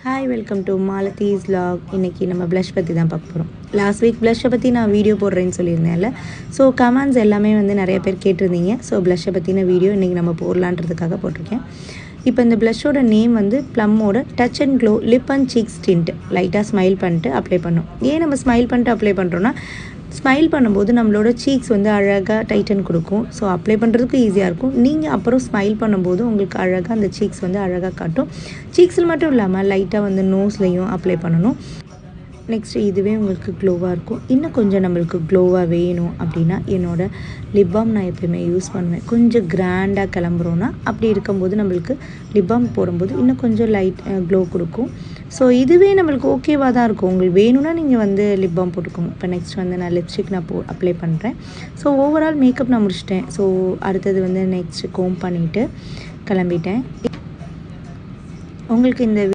Hi welcome to Maldives vlog. இன்றைக்கி நம்ம plus பற்றி தான் பார்க்க போகிறோம். லாஸ்ட் வீக் ப்ளஷ்ஷை பற்றி நான் வீடியோ போடுறேன்னு சொல்லியிருந்தேன்ல. ஸோ கமெண்ட்ஸ் எல்லாமே வந்து நிறைய பேர் கேட்டிருந்தீங்க. ஸோ ப்ளஷ்ஷை பற்றின வீடியோ இன்றைக்கி நம்ம போடலான்றதுக்காக போட்டிருக்கேன். இப்போ இந்த ப்ளஷ்ஷோட நேம் வந்து ப்ளம்மோட touch and glow lip and cheeks tint. லைட்டாக ஸ்மைல் பண்ணிட்டு அப்ளை பண்ணோம். ஏன் நம்ம ஸ்மைல் பண்ணிட்டு அப்ளை பண்ணுறோன்னா, ஸ்மைல் பண்ணும்போது நம்மளோட சீக்ஸ் வந்து அழகாக டைட்டன் கொடுக்கும். ஸோ அப்ளை பண்ணுறதுக்கு ஈஸியாக இருக்கும். நீங்கள் அப்புறம் ஸ்மைல் பண்ணும்போது உங்களுக்கு அழகாக அந்த சீக்ஸ் வந்து அழகாக காட்டும். சீக்ஸில் மட்டும் இல்லாமல் லைட்டாக வந்து நோஸ்லையும் அப்ளை பண்ணணும். நெக்ஸ்ட்டு இதுவே உங்களுக்கு க்ளோவாக இருக்கும். இன்னும் கொஞ்சம் நம்மளுக்கு க்ளோவாக வேணும் அப்படின்னா என்னோடய லிப் பாம் நான் எப்போயுமே யூஸ் பண்ணுவேன். கொஞ்சம் கிராண்டாக கிளம்புறோன்னா அப்படி இருக்கும்போது நம்மளுக்கு லிப் பாம் போடும்போது இன்னும் கொஞ்சம் லைட் க்ளோ கொடுக்கும். ஸோ இதுவே நம்மளுக்கு ஓகேவாக தான் இருக்கும். உங்களுக்கு வேணும்னா நீங்கள் வந்து லிப் பாம் போட்டுக்கோங்க. இப்போ நெக்ஸ்ட் வந்து நான் லிப்ஸ்டிக் நான் அப்ளை பண்ணுறேன். ஸோ ஓவரால் மேக்கப் நான் முடிச்சிட்டேன். ஸோ அடுத்தது வந்து நெக்ஸ்ட்டு கோம் பண்ணிவிட்டு கிளம்பிட்டேன். உங்களுக்கு இந்த